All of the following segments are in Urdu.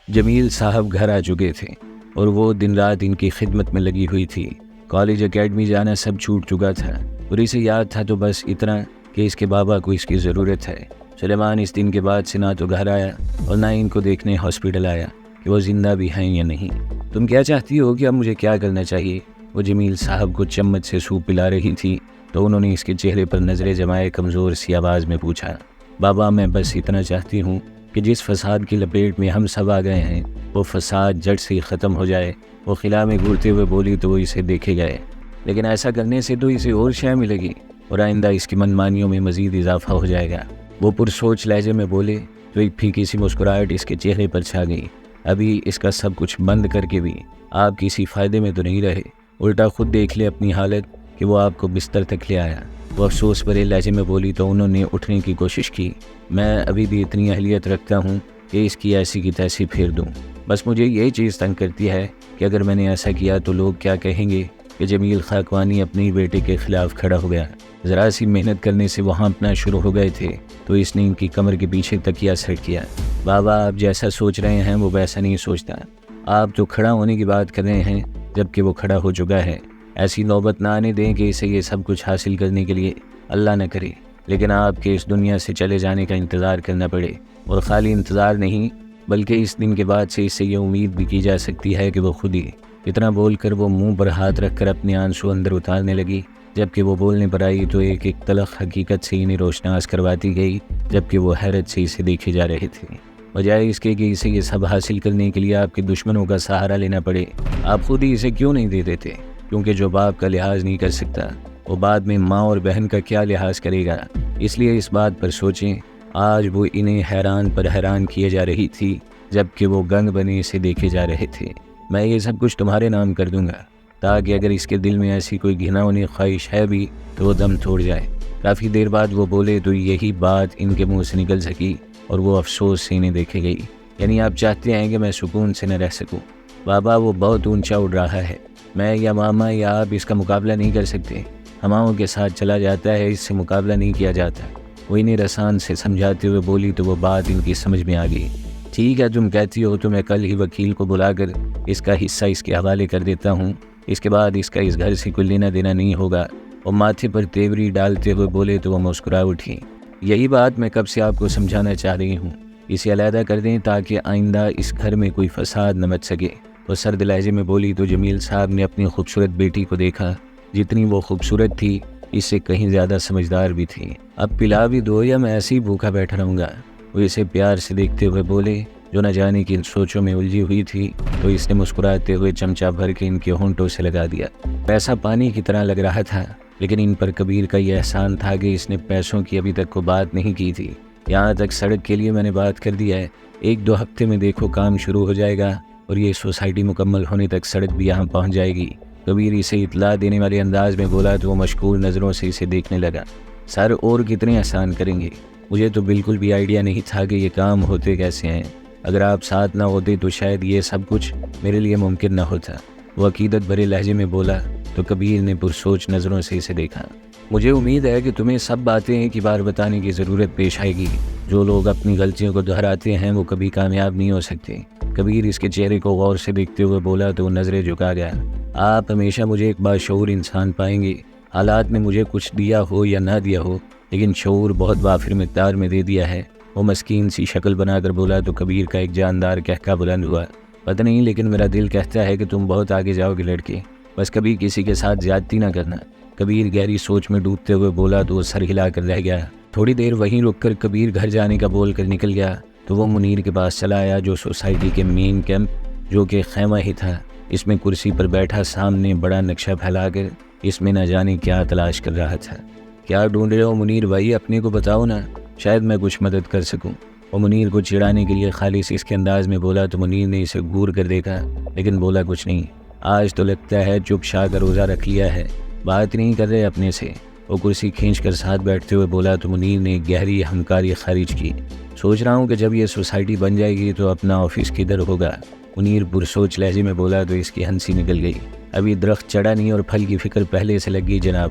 جمیل صاحب گھر آ چکے تھے اور وہ دن رات ان کی خدمت میں لگی ہوئی تھی۔ کالج اکیڈمی جانا سب چھوٹ چکا تھا اور اسے یاد تھا تو بس اتنا کہ اس کے بابا کو اس کی ضرورت ہے۔ سلیمان اس دن کے بعد سے نہ تو گھر آیا اور نہ ان کو دیکھنے ہاسپٹل آیا کہ وہ زندہ بھی ہیں یا نہیں۔ تم کیا چاہتی ہو کہ اب مجھے کیا کرنا چاہیے؟ وہ جمیل صاحب کو چمچ سے سوپ پلا رہی تھی تو انہوں نے اس کے چہرے پر نظریں جمائے کمزور سی آواز میں پوچھا، بابا میں بس اتنا چاہتی ہوں کہ جس فساد کی لپیٹ میں ہم سب آ گئے ہیں وہ فساد جڑ سے ہی ختم ہو جائے۔ وہ خلا میں گھورتے ہوئے بولی تو وہ اسے دیکھے گئے، لیکن ایسا کرنے سے تو اسے اور شے ملے گی اور آئندہ اس کی منمانیوں میں مزید اضافہ ہو جائے گا۔ وہ پرسوچ لہجے میں بولے تو ایک پھیکی سی مسکراہٹ اس کے چہرے پر چھا گئی۔ ابھی اس کا سب کچھ بند کر کے بھی آپ کسی فائدے میں تو نہیں رہے، الٹا خود دیکھ لے اپنی حالت کہ وہ آپ کو بستر تک لے آیا۔ وہ افسوس بھرے لہجے میں بولی تو انہوں نے اٹھنے کی کوشش کی۔ میں ابھی بھی اتنی اہلیت رکھتا ہوں کہ اس کی ایسی کی تیسی پھیر دوں، بس مجھے یہی چیز تنگ کرتی ہے کہ اگر میں نے ایسا کیا تو لوگ کیا کہیں گے کہ جمیل خاکوانی اپنے بیٹے کے خلاف کھڑا ہو گیا۔ ذرا سی محنت کرنے سے وہاں اپنا شروع ہو گئے تھے تو اس نے ان کی کمر کے پیچھے تکیہ سیٹ کیا۔ بابا آپ جیسا سوچ رہے ہیں وہ ویسا نہیں سوچتا، آپ تو کھڑا ہونے کی بات کر رہے ہیں جبکہ وہ کھڑا ہو چکا ہے۔ ایسی نوبت نہ آنے دیں کہ اسے یہ سب کچھ حاصل کرنے کے لیے اللہ نہ کرے لیکن آپ کے اس دنیا سے چلے جانے کا انتظار کرنا پڑے، اور خالی انتظار نہیں بلکہ اس دن کے بعد سے اس سے یہ امید بھی کی جا سکتی ہے کہ وہ خود ہی۔ اتنا بول کر وہ منہ پر ہاتھ رکھ کر اپنے آنسو اندر اتارنے لگی۔ جبکہ وہ بولنے پر آئی تو ایک ایک تلخ حقیقت سے انہیں روشناس کرواتی گئی، جبکہ وہ حیرت سے اسے دیکھے جا رہے تھے۔ بجائے اس کے کہ اسے یہ سب حاصل کرنے کے لیے آپ کے دشمنوں کا سہارا لینا پڑے، آپ خود ہی اسے کیوں نہیں دے دیتے؟ کیونکہ جو باپ کا لحاظ نہیں کر سکتا وہ بعد میں ماں اور بہن کا کیا لحاظ کرے گا؟ اس لیے اس بات پر سوچیں۔ آج وہ انہیں حیران پر حیران کیے جا رہی تھی جبکہ وہ گنگ بنے اسے دیکھے جا رہے تھے۔ میں یہ سب کچھ تمہارے نام کر دوں گا تاکہ اگر اس کے دل میں ایسی کوئی گھناؤنی خواہش ہے بھی تو وہ دم توڑ جائے۔ کافی دیر بعد وہ بولے تو یہی بات ان کے منہ سے نکل سکی اور وہ افسوس سے انہیں دیکھے گئی۔ یعنی آپ چاہتے ہیں کہ میں سکون سے نہ رہ سکوں؟ بابا وہ بہت اونچا اڑ رہا ہے، میں یا ماما یا آپ اس کا مقابلہ نہیں کر سکتے۔ ہواؤں کے ساتھ چلا جاتا ہے، اس سے مقابلہ نہیں کیا جاتا۔ وہ انہیں رسان سے سمجھاتے ہوئے بولی تو وہ بات ان کی سمجھ میں آ گئی۔ ٹھیک ہے تم کہتی ہو تو میں کل ہی وکیل کو بلا کر اس کا حصہ اس کے حوالے کر دیتا ہوں، اس کے بعد اس کا اس گھر سے کوئی لینا دینا نہیں ہوگا۔ وہ ماتھے پر تیوری ڈالتے ہوئے بولے تو وہ مسکرا اٹھی۔ یہی بات میں کب سے آپ کو سمجھانا چاہ رہی ہوں، اسے علیحدہ کر دیں تاکہ آئندہ اس گھر میں کوئی فساد نہ مچ سکے۔ وہ سرد لہجے میں بولی تو جمیل صاحب نے اپنی خوبصورت بیٹی کو دیکھا۔ جتنی وہ خوبصورت تھی اس سے کہیں زیادہ سمجھدار بھی تھی۔ اب پلا بھی دو یا میں ایسے ہی بھوکا بیٹھا رہوں گا؟ وہ اسے پیار سے دیکھتے ہوئے بولے، جو نہ جانے کی ان سوچوں میں الجھی ہوئی تھی تو اس نے مسکراتے ہوئے چمچہ بھر کے ان کے ہونٹوں سے لگا دیا۔ پیسہ پانی کی طرح لگ رہا تھا لیکن ان پر کبیر کا یہ احسان تھا کہ اس نے پیسوں کی ابھی تک کو بات نہیں کی تھی۔ یہاں تک سڑک کے لیے میں نے بات کر دی ہے، 1-2 ہفتے میں دیکھو کام شروع ہو جائے گا اور یہ سوسائٹی مکمل ہونے تک سڑک بھی یہاں پہنچ جائے گی۔ کبیر اسے اطلاع دینے والے انداز میں بولا تو وہ مشغول نظروں سے اسے دیکھنے لگا۔ سر اور کتنے احسان کریں گے؟ مجھے تو بالکل بھی آئیڈیا نہیں تھا کہ یہ کام ہوتے کیسے ہیں۔ اگر آپ ساتھ نہ ہوتے تو شاید یہ سب کچھ میرے لیے ممکن نہ ہوتا۔ وہ عقیدت بھرے لہجے میں بولا تو کبیر نے پرسوچ نظروں سے اسے دیکھا۔ مجھے امید ہے کہ تمہیں سب باتیں کی بار بتانے کی ضرورت پیش آئے گی۔ جو لوگ اپنی غلطیوں کو دہراتے ہیں وہ کبھی کامیاب نہیں ہو سکتے۔ کبیر اس کے چہرے کو غور سے دیکھتے ہوئے بولا تو وہ نظریں جھکا گیا۔ آپ ہمیشہ مجھے ایک باشعور انسان پائیں گے، حالات نے مجھے کچھ دیا ہو یا نہ دیا ہو لیکن شعور بہت وافر مقدار میں دے دیا ہے۔ وہ مسکین سی شکل بنا کر بولا تو کبیر کا ایک جاندار کہکا بلند ہوا۔ پتہ نہیں لیکن میرا دل کہتا ہے کہ تم بہت آگے جاؤ گے لڑکے، بس کبھی کسی کے ساتھ زیادتی نہ کرنا۔ کبیر گہری سوچ میں ڈوبتے ہوئے بولا تو وہ سر ہلا کر رہ گیا۔ تھوڑی دیر وہیں رک کر کبیر گھر جانے کا بول کر نکل گیا تو وہ منیر کے پاس چلا آیا جو سوسائٹی کے مین کیمپ جو کہ خیمہ ہی تھا، اس میں کرسی پر بیٹھا سامنے بڑا نقشہ پھیلا کر اس میں نہ جانے کیا تلاش کر رہا تھا۔ کیا ڈھونڈ رہے ہو منیر بھائی؟ اپنے کو بتاؤ نا، شاید میں کچھ مدد کر سکوں۔ وہ منیر کو چڑھانے کے لیے خالص اس کے انداز میں بولا تو منیر نے اسے گور کر دیکھا لیکن بولا کچھ نہیں۔ آج تو لگتا ہے چپ شا کا روزہ رکھ لیا ہے، بات نہیں کر رہے اپنے سے۔ وہ کرسی کھینچ کر ساتھ بیٹھتے ہوئے بولا تو منیر نے گہری ہمکاری خارج کی۔ سوچ رہا ہوں کہ جب یہ سوسائٹی بن جائے گی تو اپنا آفس کدھر ہوگا؟ منیر پرسوچ لہجے میں بولا تو اس کی ہنسی نکل گئی۔ ابھی درخت چڑھا نہیں اور پھل کی فکر پہلے سے لگ گئی جناب۔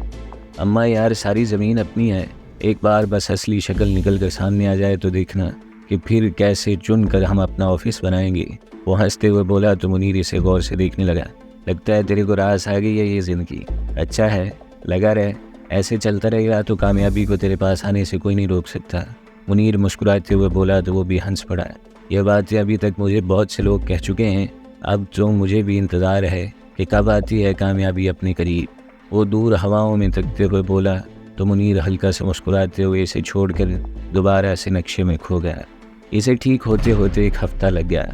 اماں یار ساری زمین اپنی ہے، ایک بار بس اصلی شکل نکل کر سامنے آ جائے تو دیکھنا کہ پھر کیسے چن کر ہم اپنا آفس بنائیں گے۔ وہ ہنستے ہوئے بولا تو منیر اسے غور سے دیکھنے لگا۔ لگتا ہے تیرے کو راس آ گئی ہے یہ زندگی، اچھا ہے لگا رہے، ایسے چلتا رہے گا تو کامیابی کو تیرے پاس آنے سے کوئی نہیں روک سکتا۔ منیر مسکراتے ہوئے بولا تو وہ بھی ہنس پڑا۔ یہ باتیں ابھی تک مجھے بہت سے لوگ کہہ چکے ہیں، اب تو مجھے بھی انتظار ہے کہ کب آتی ہے کامیابی اپنے قریب۔ وہ دور ہواؤں میں تکتے ہوئے بولا تو منیر ہلکا سے مسکراتے ہوئے اسے چھوڑ کر دوبارہ سے نقشے میں کھو گیا۔ اسے ٹھیک ہوتے ہوتے ایک ہفتہ لگ گیا۔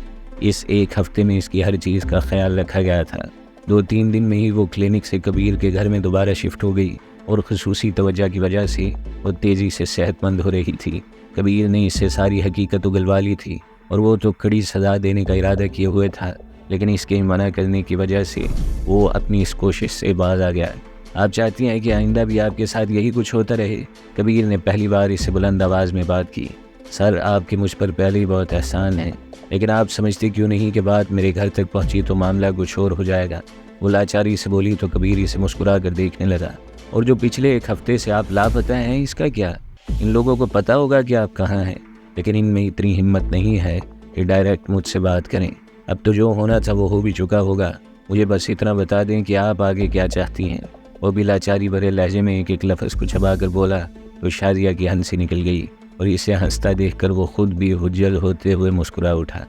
اس ایک ہفتے میں اس کی ہر چیز کا خیال رکھا گیا تھا۔ 2-3 دن میں ہی وہ کلینک سے کبیر کے گھر میں دوبارہ شفٹ ہو گئی اور خصوصی توجہ کی وجہ سے وہ تیزی سے صحت مند ہو رہی تھی۔ کبیر نے اس سے ساری حقیقت اگلوا لی تھی اور وہ تو کڑی سزا دینے کا ارادہ کیے ہوئے تھا، لیکن اس کے منع کرنے کی وجہ سے وہ اپنی اس کوشش سے باز آ گیا۔ آپ چاہتی ہیں کہ آئندہ بھی آپ کے ساتھ یہی کچھ ہوتا رہے؟ کبیر نے پہلی بار اس سے بلند آواز میں بات کی۔ سر، آپ کے مجھ پر پہلے ہی بہت احسان ہے، لیکن آپ سمجھتے کیوں نہیں کہ بات میرے گھر تک پہنچی تو معاملہ کچھ اور ہو جائے گا؟ وہ لاچاری سے بولی تو کبیر اسے مسکرا کر دیکھنے لگا۔ اور جو پچھلے ایک ہفتے سے آپ لاپتہ ہیں، اس کا کیا؟ ان لوگوں کو پتہ ہوگا کہ آپ کہاں ہیں، لیکن ان میں اتنی ہمت نہیں ہے کہ ڈائریکٹ مجھ سے بات کریں۔ اب تو جو ہونا تھا وہ ہو بھی چکا ہوگا، مجھے بس اتنا بتا دیں کہ آپ آگے کیا چاہتی ہیں۔ وہ بھی لاچاری بھرے لہجے میں ایک ایک لفظ کو چبا کر بولا تو شادیہ کی ہنسی نکل گئی اور اسے ہنستا دیکھ کر وہ خود بھی حجل ہوتے ہوئے مسکرا اٹھا۔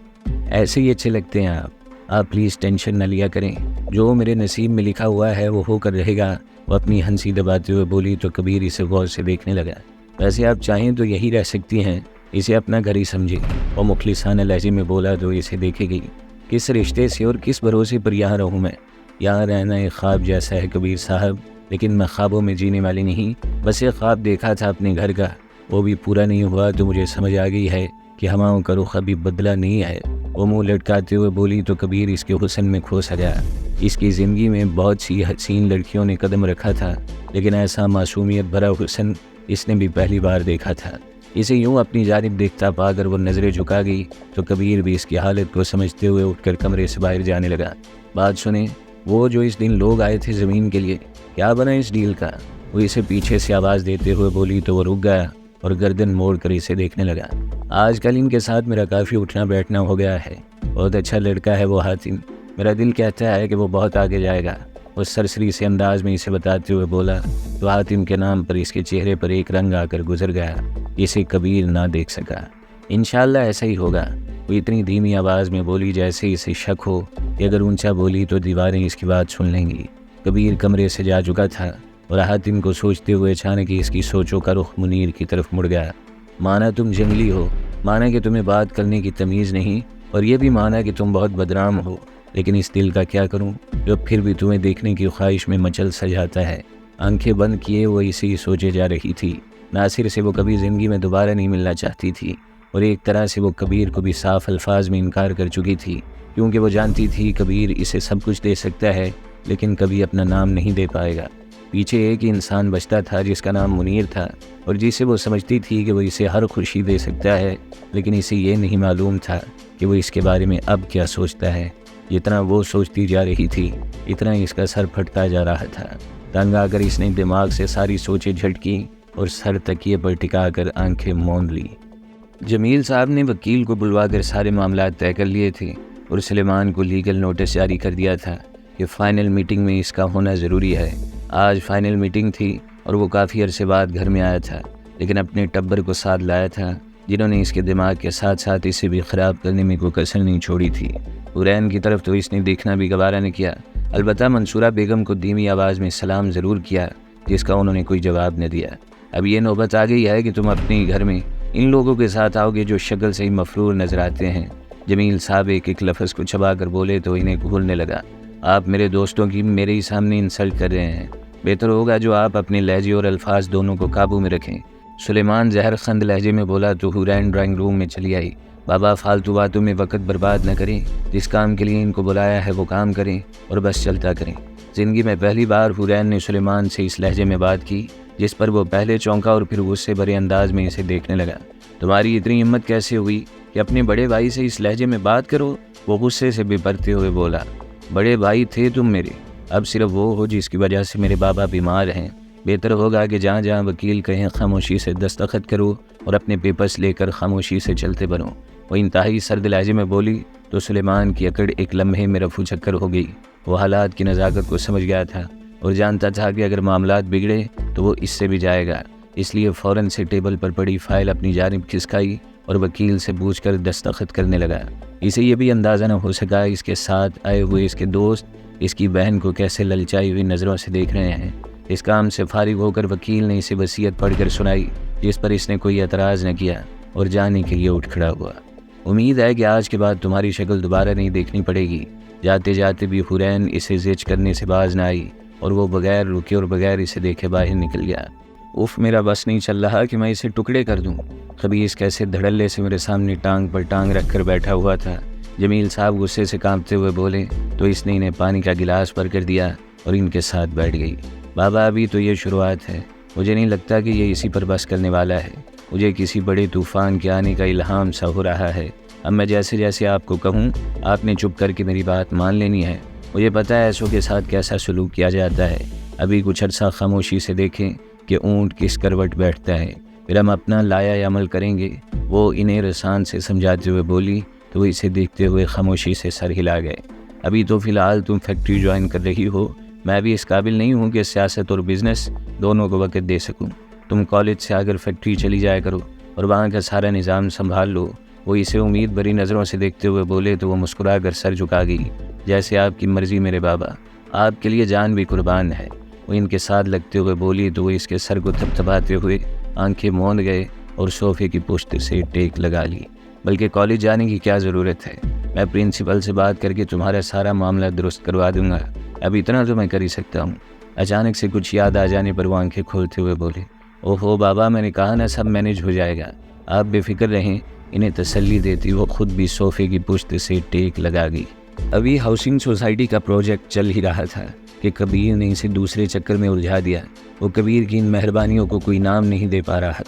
ایسے ہی اچھے لگتے ہیں آپ پلیز ٹینشن نہ لیا کریں، جو میرے نصیب میں لکھا ہوا ہے وہ ہو کر رہے گا۔ وہ اپنی ہنسی دباتے ہوئے بولی تو کبیر اسے غور سے دیکھنے لگا۔ ویسے آپ چاہیں تو یہی رہ سکتی ہیں، اسے اپنا گھر ہی سمجھے۔ وہ مخلصانہ لہجے میں بولا تو اسے دیکھے گئی۔ کس رشتے سے اور کس بھروسے پر یہاں رہوں میں؟ یہاں رہنا ایک خواب جیسا ہے کبیر صاحب، لیکن میں خوابوں میں جینے والی نہیں، بس ایک خواب دیکھا تھا اپنے گھر کا، وہ بھی پورا نہیں ہوا تو مجھے سمجھ آ گئی ہے کہ ہواؤں کا رخ ابھی بدلا نہیں ہے۔ وہ منہ لٹکاتے ہوئے بولی تو کبیر اس کے حسن میں کھو سا گیا۔ اس کی زندگی میں بہت سی حسین لڑکیوں نے قدم رکھا تھا، لیکن ایسا معصومیت بھرا حسن اس نے بھی پہلی بار دیکھا تھا۔ اسے یوں اپنی جانب دیکھتا پا کر وہ نظریں جھکا گئی تو کبیر بھی اس کی حالت کو سمجھتے ہوئے اٹھ کر کمرے سے باہر جانے لگا۔ بات سنیں، وہ جو اس دن لوگ آئے تھے زمین کے لیے، کیا بنا اس ڈیل کا؟ وہ اسے پیچھے سے آواز دیتے ہوئے بولی تو وہ رک گیا اور گردن موڑ کر اسے دیکھنے لگا۔ آج کل ان کے ساتھ میرا کافی اٹھنا بیٹھنا ہو گیا ہے، بہت اچھا لڑکا ہے وہ حاتم، میرا دل کہتا ہے کہ وہ بہت آگے جائے گا۔ وہ سرسری سے انداز میں اسے بتاتے ہوئے بولا تو حاتم کے نام پر اس کے چہرے پر ایک رنگ آ کر گزر گیا، اسے کبیر نہ دیکھ سکا۔ انشاءاللہ ایسا ہی ہوگا، وہ اتنی دھیمی آواز میں بولی جیسے اسے شک ہو کہ اگر اونچا بولی تو دیواریں اس کی بات سن لیں گی۔ کبیر کمرے سے جا چکا تھا اور حاتم کو سوچتے ہوئے اچانک اس کی سوچوں کا رخ منیر کی طرف مڑ گیا۔ مانا تم جنگلی ہو، مانا کہ تمہیں بات کرنے کی تمیز نہیں، اور یہ بھی مانا کہ تم بہت بدنام ہو، لیکن اس دل کا کیا کروں جو پھر بھی تمہیں دیکھنے کی خواہش میں مچل سا جاتا ہے۔ آنکھیں بند کیے وہ اسی ہی سوچے جا رہی تھی۔ ناصر سے وہ کبھی زندگی میں دوبارہ نہیں ملنا چاہتی تھی، اور ایک طرح سے وہ کبیر کو بھی صاف الفاظ میں انکار کر چکی تھی، کیونکہ وہ جانتی تھی کبیر اسے سب کچھ دے سکتا ہے لیکن کبھی اپنا نام نہیں دے پائے گا۔ پیچھے ایک انسان بچتا تھا جس کا نام منیر تھا، اور جسے وہ سمجھتی تھی کہ وہ اسے ہر خوشی دے سکتا ہے، لیکن اسے یہ نہیں معلوم تھا کہ وہ اس کے بارے میں اب کیا سوچتا ہے۔ جتنا وہ سوچتی جا رہی تھی اتنا اس کا سر پھٹتا جا رہا تھا۔ تنگ آ کر اس نے دماغ سے ساری سوچیں جھٹکی اور سر تکیے پر ٹکا کر آنکھیں موند لی۔ جمیل صاحب نے وکیل کو بلوا کر سارے معاملات طے کر لیے تھے اور سلیمان کو لیگل نوٹس جاری کر دیا تھا کہ فائنل میٹنگ میں اس کا ہونا ضروری ہے۔ آج فائنل میٹنگ تھی اور وہ کافی عرصے بعد گھر میں آیا تھا، لیکن اپنے ٹبر کو ساتھ لایا تھا جنہوں نے اس کے دماغ کے ساتھ ساتھ اسے بھی خراب کرنے میں کوئی کسر نہیں چھوڑی تھی۔ حورین کی طرف تو اس نے دیکھنا بھی گوارا نہ کیا، البتہ منصورہ بیگم کو دھیمی آواز میں سلام ضرور کیا جس کا انہوں نے کوئی جواب نہ دیا۔ اب یہ نوبت آ گئی ہے کہ تم اپنے گھر میں ان لوگوں کے ساتھ آؤ گے جو شکل سے ہی مفرور نظر آتے ہیں۔ جمیل صاحب ایک ایک لفظ کو چبا کر بولے تو انہیں گھولنے لگا۔ آپ میرے دوستوں کی میرے ہی سامنے انسلٹ کر رہے ہیں، بہتر ہوگا جو آپ اپنے لہجے اور الفاظ دونوں کو قابو میں رکھیں۔ سلیمان زہر خند لہجے میں بولا تو حورین ڈرائنگ روم میں چلی آئی۔ بابا فالتو باتوں میں وقت برباد نہ کریں، جس کام کے لیے ان کو بلایا ہے وہ کام کریں اور بس چلتا کریں۔ زندگی میں پہلی بار حورین نے سلیمان سے اس لہجے میں بات کی جس پر وہ پہلے چونکا اور پھر غصے بھرے انداز میں اسے دیکھنے لگا۔ تمہاری اتنی ہمت کیسے ہوئی کہ اپنے بڑے بھائی سے اس لہجے میں بات کرو؟ وہ غصے سے بپرتے ہوئے بولا۔ بڑے بھائی تھے تم میرے، اب صرف وہ ہو جس کی وجہ سے میرے بابا بیمار ہیں۔ بہتر ہوگا کہ جہاں جہاں وکیل کہیں خاموشی سے دستخط کرو اور اپنے پیپرز لے کر خاموشی سے چلتے بنو۔ وہ انتہائی سرد لہجے میں بولی تو سلیمان کی اکڑ ایک لمحے میں رفو چکر ہو گئی۔ وہ حالات کی نزاکت کو سمجھ گیا تھا اور جانتا تھا کہ اگر معاملات بگڑے تو وہ اس سے بھی جائے گا، اس لیے فوراً سے ٹیبل پر پڑی فائل اپنی جانب کھسکائی اور وکیل سے پوچھ کر دستخط کرنے لگا۔ اسے یہ بھی اندازہ نہ ہو سکا اس کے ساتھ آئے ہوئے اس کے دوست اس کی بہن کو کیسے للچائی ہوئی نظروں سے دیکھ رہے ہیں۔ اس کام سے فارغ ہو کر وکیل نے اسے وصیت پڑھ کر سنائی، جس پر اس نے کوئی اعتراض نہ کیا اور جانے کے لیے اٹھ کھڑا ہوا۔ امید ہے کہ آج کے بعد تمہاری شکل دوبارہ نہیں دیکھنی پڑے گی۔ جاتے جاتے بھی حورین اسے زچ کرنے سے باز نہ آئی اور وہ بغیر رکے اور بغیر اسے دیکھے باہر نکل گیا۔ اف، میرا بس نہیں چل رہا کہ میں اسے ٹکڑے کر دوں۔ خبیث کیسے دھڑلے سے میرے سامنے ٹانگ پر ٹانگ رکھ کر بیٹھا ہوا تھا۔ جمیل صاحب غصے سے کانپتے ہوئے بولے تو اس نے انہیں پانی کا گلاس بھر کر دیا اور ان کے ساتھ بیٹھ گئی۔ بابا، ابھی تو یہ شروعات ہے، مجھے نہیں لگتا کہ یہ اسی پر بس کرنے والا ہے۔ مجھے کسی بڑے طوفان کے آنے کا الہام سا ہو رہا ہے۔ اب میں جیسے جیسے آپ کو کہوں آپ نے چپ کر کے میری بات مان لینی ہے۔ مجھے پتہ ہے ایسوں کے ساتھ کیسا سلوک کیا جاتا ہے۔ ابھی کچھ عرصہ خاموشی سے دیکھیں کہ اونٹ کس کروٹ بیٹھتا ہے، پھر ہم اپنا لایا عمل کریں گے۔ وہ انہیں رسان سے سمجھاتے ہوئے بولی تو وہ اسے دیکھتے ہوئے خاموشی سے سر ہلا گئے۔ ابھی تو فی الحال تم فیکٹری جوائن کر رہی ہو، میں بھی اس قابل نہیں ہوں کہ سیاست اور بزنس دونوں کو وقت دے سکوں۔ تم کالج سے اگر فیکٹری چلی جایا کرو اور وہاں کا سارا نظام سنبھال لو۔ وہ اسے امید بھری نظروں سے دیکھتے ہوئے بولے تو وہ مسکرا کر سر جھکا گئی۔ جیسے آپ کی مرضی میرے بابا، آپ کے لیے جان بھی قربان ہے۔ وہ ان کے ساتھ لگتے ہوئے بولی تو وہ اس کے سر کو تھپتھپاتے ہوئے آنکھیں موند گئے اور صوفے کی پشت سے ٹیک لگا لی۔ بلکہ کالج جانے کی کیا ضرورت ہے؟ میں پرنسپل سے بات کر کے تمہارا سارا معاملہ درست کروا دوں گا۔ اب اتنا تو میں کر ہی سکتا ہوں۔ اچانک سے کچھ یاد آ جانے پر وہ آنکھیں کھولتے ہوئے بولے اوہو بابا، میں نے کہا نا سب مینج ہو جائے گا، آپ بے فکر رہیں۔ انہیں تسلی دیتی وہ خود بھی صوفے کی پشت سے ٹیک لگا گئی۔ ابھی ہاؤسنگ سوسائٹی کا پروجیکٹ چل ہی رہا تھا کہ کبیر نے اسے دوسرے چکر میں الجھا دیا۔ وہ کبیر کی ان مہربانیوں کو کوئی نام نہیں دے پا رہا۔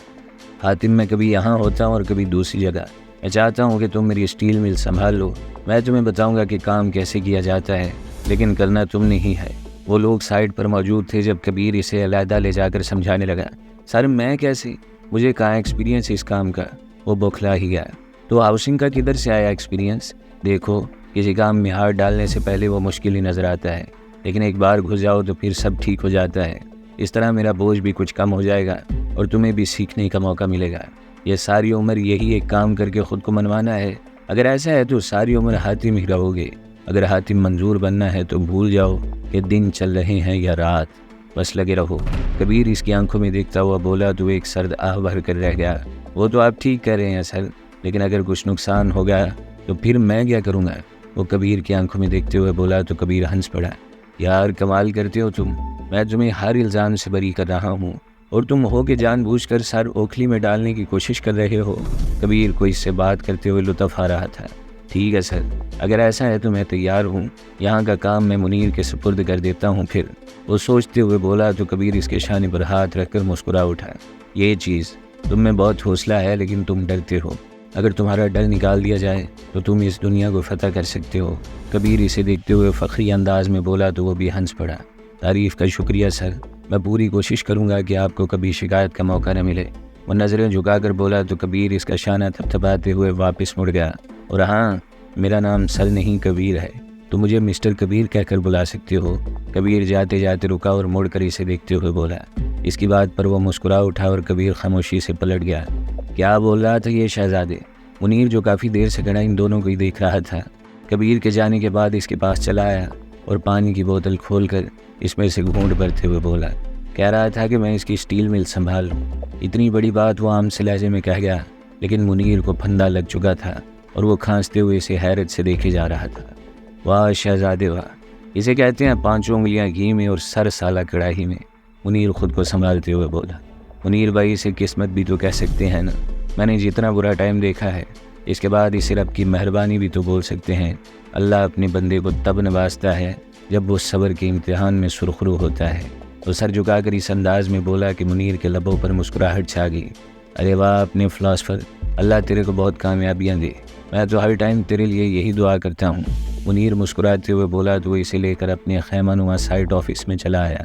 حاتم، میں کبھی یہاں ہوتا ہوں اور کبھی دوسری جگہ۔ میں چاہتا ہوں کہ تم میری اسٹیل مل سنبھال لو، میں تمہیں بتاؤں گا کہ کام کیسے کیا جاتا ہے، لیکن کرنا تم نے ہی ہے۔ وہ لوگ سائٹ پر موجود تھے جب کبیر اسے علیحدہ لے جا کر سمجھانے لگا۔ سر میں کیسے؟ مجھے کہاں ایکسپیرینس اس کام کا؟ وہ بوکھلا ہی گیا۔ تو ہاؤسنگ کا کدھر سے آیا ایکسپیرینس؟ دیکھو، کسی کام میں ہاتھ ڈالنے سے پہلے وہ مشکل ہی نظر آتا ہے، لیکن ایک بار گھس جاؤ تو پھر سب ٹھیک ہو جاتا ہے۔ اس طرح میرا بوجھ بھی کچھ کم ہو جائے گا اور تمہیں بھی سیکھنے کا موقع ملے گا۔ یہ ساری عمر یہی ایک کام کر کے خود کو منوانا ہے؟ اگر ایسا ہے تو ساری عمر حاتم ہی رہو گے۔ اگر حاتم منظور بننا ہے تو بھول جاؤ کہ دن چل رہے ہیں یا رات، بس لگے رہو۔ کبیر اس کی آنکھوں میں دیکھتا ہوا بولا تو ایک سرد آہ بھر کر رہ گیا۔ وہ تو آپ ٹھیک کہہ رہے ہیں سر، لیکن اگر کچھ نقصان ہو گیا تو پھر میں کیا کروں گا؟ وہ کبیر کی آنکھوں میں دیکھتے ہوئے بولا تو کبیر ہنس پڑا۔ یار کمال کرتے ہو تم، میں تمہیں ہر الزام سے بری کر رہا ہوں اور تم ہو کہ جان بوجھ کر سر اوکھلی میں ڈالنے کی کوشش کر رہے ہو۔ کبیر کو اس سے بات کرتے ہوئے لطف آ رہا تھا۔ ٹھیک ہے سر، اگر ایسا ہے تو میں تیار ہوں، یہاں کا کام میں منیر کے سپرد کر دیتا ہوں پھر۔ وہ سوچتے ہوئے بولا تو کبیر اس کے شانے پر ہاتھ رکھ کر مسکرا اٹھا۔ یہ چیز تم میں بہت حوصلہ ہے، لیکن تم ڈرتے ہو۔ اگر تمہارا ڈر نکال دیا جائے تو تم اس دنیا کو فتح کر سکتے ہو۔ کبیر اسے دیکھتے ہوئے فخری انداز میں بولا تو وہ بھی ہنس پڑا۔ تعریف کا شکریہ سر، میں پوری کوشش کروں گا کہ آپ کو کبھی شکایت کا موقع نہ ملے۔ وہ نظریں جھکا کر بولا تو کبیر اس کا شانہ تھپتھپاتے ہوئے واپس مڑ گیا۔ اور ہاں، میرا نام سر نہیں کبیر ہے، تو مجھے مسٹر کبیر کہہ کر بلا سکتے ہو۔ کبیر جاتے جاتے رکا اور مڑ کر اسے دیکھتے ہوئے بولا۔ اس کی بات پر وہ مسکرا اٹھا اور کبیر خاموشی سے پلٹ گیا۔ کیا بول رہا تھا یہ شہزادے؟ منیر جو کافی دیر سے کھڑا ان دونوں کو ہی دیکھ رہا تھا، کبیر کے جانے کے بعد اس کے پاس چلا آیا اور پانی کی بوتل کھول کر اس میں سے گھونٹ بھرتے ہوئے بولا۔ کہہ رہا تھا کہ میں اس کی اسٹیل مل سنبھال لوں۔ اتنی بڑی بات وہ عام سے لہجے میں کہہ گیا، لیکن منیر کو پھندا لگ چکا تھا اور وہ کھانستے ہوئے اسے حیرت سے دیکھے جا رہا تھا۔ واہ شہزادے واہ، اسے کہتے ہیں 5 انگلیاں گھی میں اور سر سالہ کڑاہی میں، منیر خود کو سنبھالتے ہوئے بولا۔ منیر بھائی اسے قسمت بھی تو کہہ سکتے ہیں نا، میں نے جتنا برا ٹائم دیکھا ہے، اس کے بعد اسے رب کی مہربانی بھی تو بول سکتے ہیں۔ اللہ اپنے بندے کو تب نوازتا ہے جب وہ صبر کے امتحان میں سرخرو ہوتا ہے۔ وہ سر جھکا کر اس انداز میں بولا کہ منیر کے لبوں پر مسکراہٹ چھا گئی۔ ارے واہ اپنے فلاسفر، اللہ تیرے کو بہت کامیابیاں دے، میں تو ہر ٹائم تیرے لیے یہی دعا کرتا ہوں۔ منیر مسکراتے ہوئے بولا تو وہ اسے لے کر اپنے خیمہ نما سائٹ آفس میں چلا آیا۔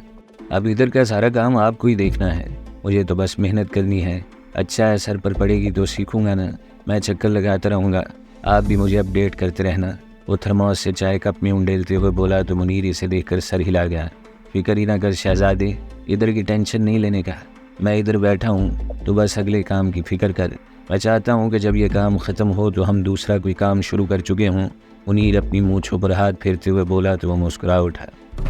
اب ادھر کا سارا کام آپ کو ہی دیکھنا ہے، مجھے تو بس محنت کرنی ہے۔ اچھا ہے، سر پر پڑے گی تو سیکھوں گا نا، میں چکر لگاتا رہوں گا، آپ بھی مجھے اپڈیٹ کرتے رہنا۔ وہ تھرموس سے چائے کپ میں انڈیلتے ہوئے بولا تو منیر اسے دیکھ کر سر ہلا گیا۔ فکر ہی نہ کر شہزادے، ادھر کی ٹینشن نہیں لینے کا، میں ادھر بیٹھا ہوں، تو بس اگلے کام کی فکر کر۔ میں چاہتا ہوں کہ جب یہ کام ختم ہو تو ہم دوسرا کوئی کام شروع کر چکے ہوں۔ منیر اپنی مونچھوں پر ہاتھ پھیرتے ہوئے بولا تو وہ مسکرا اٹھا۔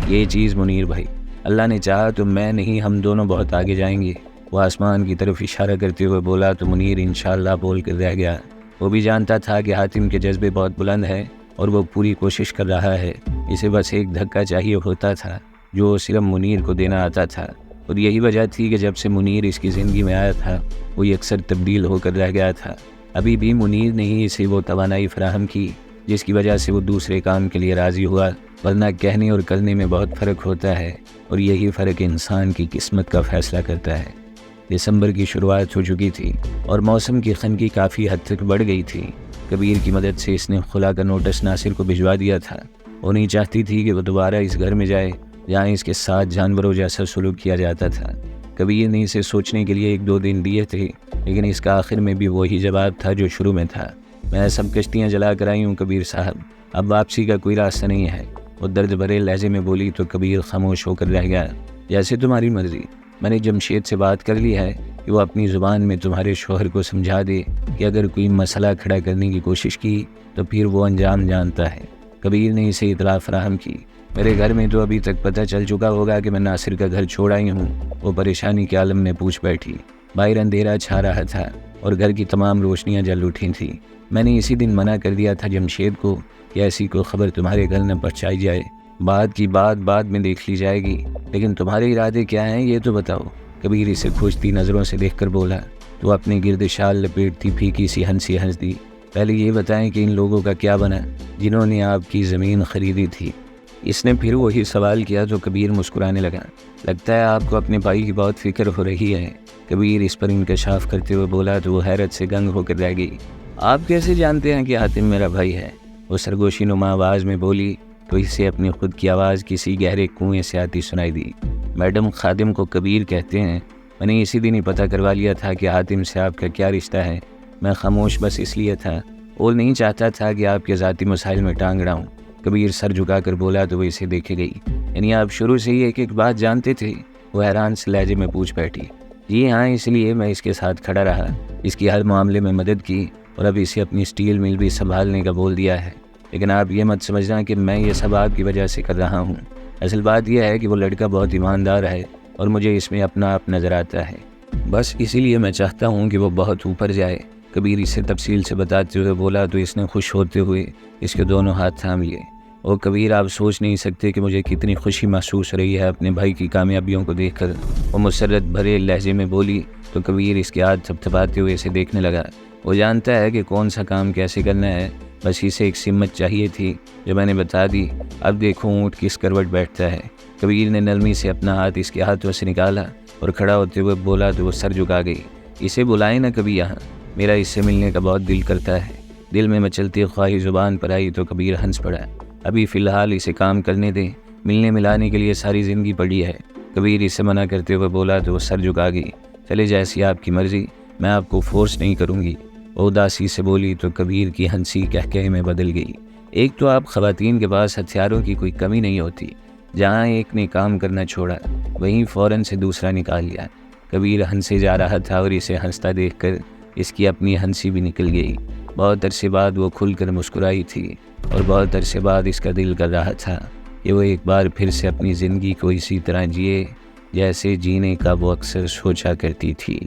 یہ چیز منیر بھائی، اللہ نے چاہا تو میں نہیں، ہم دونوں بہت آگے جائیں گے۔ وہ آسمان کی طرف اشارہ کرتے ہوئے بولا تو منیر انشاءاللہ بول کر رہ گیا۔ وہ بھی جانتا تھا کہ حاتم کے جذبے بہت بلند ہیں اور وہ پوری کوشش کر رہا ہے، اسے بس ایک دھکا چاہیے ہوتا تھا جو صرف منیر کو دینا آتا تھا۔ اور یہی وجہ تھی کہ جب سے منیر اس کی زندگی میں آیا تھا وہ اکثر تبدیل ہو کر رہ گیا تھا۔ ابھی بھی منیر نے ہی اسے وہ توانائی فراہم کی جس کی وجہ سے وہ دوسرے کام کے لیے راضی ہوا، ورنہ کہنے اور کرنے میں بہت فرق ہوتا ہے، اور یہی فرق انسان کی قسمت کا فیصلہ کرتا ہے۔ دسمبر کی شروعات ہو چکی تھی اور موسم کی خنکی کافی حد تک بڑھ گئی تھی۔ کبیر کی مدد سے اس نے خلا کا نوٹس ناصر کو بھجوا دیا تھا۔ وہ نہیں چاہتی تھی کہ وہ دوبارہ اس گھر میں جائے جہاں اس کے ساتھ جانوروں جیسا سلوک کیا جاتا تھا۔ کبیر نے اسے سوچنے کے لیے 1-2 دن دیے تھے، لیکن اس کا آخر میں بھی وہی جواب تھا جو شروع میں تھا۔ میں سب کشتیاں جلا کر آئی ہوں کبیر صاحب، اب واپسی کا کوئی راستہ نہیں ہے۔ وہ درد بھرے لہجے میں بولی تو کبیر خاموش ہو کر رہ گیا۔ جیسے تمہاری مرضی، میں نے جمشید سے بات کر لی ہے کہ وہ اپنی زبان میں تمہارے شوہر کو سمجھا دے کہ اگر کوئی مسئلہ کھڑا کرنے کی کوشش کی تو پھر وہ انجام جانتا ہے۔ کبیر نے اسے اطلاع فراہم کی۔ میرے گھر میں تو ابھی تک پتہ چل چکا ہوگا کہ میں ناصر کا گھر چھوڑ آئی ہوں۔ وہ پریشانی کے عالم میں پوچھ بیٹھی۔ باہر اندھیرا چھا رہا تھا اور گھر کی تمام روشنیاں جل اٹھی تھیں۔ میں نے اسی دن منع کر دیا تھا جمشید کو کہ ایسی کوئی خبر تمہارے گھر نہ پہنچائی جائے، بات کی بات بعد میں دیکھ لی جائے گی، لیکن تمہارے ارادے کیا ہیں یہ تو بتاؤ۔ کبیر اسے کھوجتی نظروں سے دیکھ کر بولا تو اپنے گرد شال لپیٹتی پھیکی سی ہنسی ہنس دی۔ پہلے یہ بتائیں کہ ان لوگوں کا کیا بنا جنہوں نے آپ کی زمین خریدی تھی؟ اس نے پھر وہی سوال کیا تو کبیر مسکرانے لگا۔ لگتا ہے آپ کو اپنے بھائی کی بہت فکر ہو رہی ہے۔ کبیر اس پر انکشاف کرتے ہوئے بولا تو وہ حیرت سے گنگ ہو کر رہ گئی۔ آپ کیسے جانتے ہیں کہ حاتم میرا بھائی ہے؟ وہ سرگوشی نما آواز میں بولی تو اسے اپنی خود کی آواز کسی گہرے کنویں سے آتی سنائی دی۔ میڈم، خادم کو کبیر کہتے ہیں، میں نے اسی دن ہی پتہ کروا لیا تھا کہ حاتم سے آپ کا کیا رشتہ ہے۔ میں خاموش بس اس لیے تھا، اور نہیں چاہتا تھا کہ آپ کے ذاتی مسائل میں ٹانگ اڑاؤں۔ کبیر سر جھکا کر بولا تو وہ اسے دیکھے گئی۔ یعنی آپ شروع سے ہی ایک ایک بات جانتے تھے؟ وہ حیران سے لہجے میں پوچھ بیٹھی۔ جی ہاں، اس لیے میں اس کے ساتھ کھڑا رہا، اس کی ہر معاملے میں مدد کی اور اب اسے اپنی سٹیل مل بھی سنبھالنے کا بول دیا ہے۔ لیکن آپ یہ مت سمجھنا کہ میں یہ سب آپ کی وجہ سے کر رہا ہوں۔ اصل بات یہ ہے کہ وہ لڑکا بہت ایماندار ہے اور مجھے اس میں اپنا آپ نظر آتا ہے، بس اسی لیے میں چاہتا ہوں کہ وہ بہت اوپر جائے۔ کبیر اسے تفصیل سے بتاتے ہوئے بولا تو اس نے خوش ہوتے ہوئے اس کے دونوں ہاتھ تھام لیے۔ اور کبیر، آپ سوچ نہیں سکتے کہ مجھے کتنی خوشی محسوس رہی ہے اپنے بھائی کی کامیابیوں کو دیکھ کر۔ وہ مسرت بھرے لہجے میں بولی تو کبیر اس کے ہاتھ تھپتھپاتے ہوئے اسے دیکھنے لگا۔ وہ جانتا ہے کہ کون سا کام کیسے کرنا ہے، بس اسے ایک سمت چاہیے تھی جو میں نے بتا دی۔ اب دیکھو اونٹ کس کروٹ بیٹھتا ہے۔ کبیر نے نرمی سے اپنا ہاتھ اس کے ہاتھوں سے نکالا اور کھڑا ہوتے ہوئے بولا تو وہ سر جھکا گئی۔ اسے بلائیں نہ کبھی یہاں، میرا اس سے ملنے کا بہت دل کرتا ہے۔ دل میں مچلتی خواہش زبان پر آئی تو کبیر ہنس پڑا۔ ابھی فی الحال اسے کام کرنے دیں، ملنے ملانے کے لیے ساری زندگی پڑی ہے۔ کبیر اسے منع کرتے ہوئے بولا تو وہ سر جھکا گئی۔ چلے جیسی آپ کی مرضی، میں آپ کو فورس نہیں کروں گی۔ وہ اداسی سے بولی تو کبیر کی ہنسی کہکہے میں بدل گئی۔ ایک تو آپ خواتین کے پاس ہتھیاروں کی کوئی کمی نہیں ہوتی، جہاں ایک نے کام کرنا چھوڑا وہیں فوراً سے دوسرا نکال لیا۔ کبیر ہنسے جا رہا تھا اور اسے ہنستا دیکھ کر اس کی اپنی ہنسی بھی نکل گئی۔ بہت عرصے بعد وہ کھل کر مسکرائی تھی اور بہت عرصے بعد اس کا دل کر رہا تھا کہ وہ ایک بار پھر سے اپنی زندگی کو اسی طرح جیے جیسے جینے کا وہ اکثر سوچا کرتی تھی۔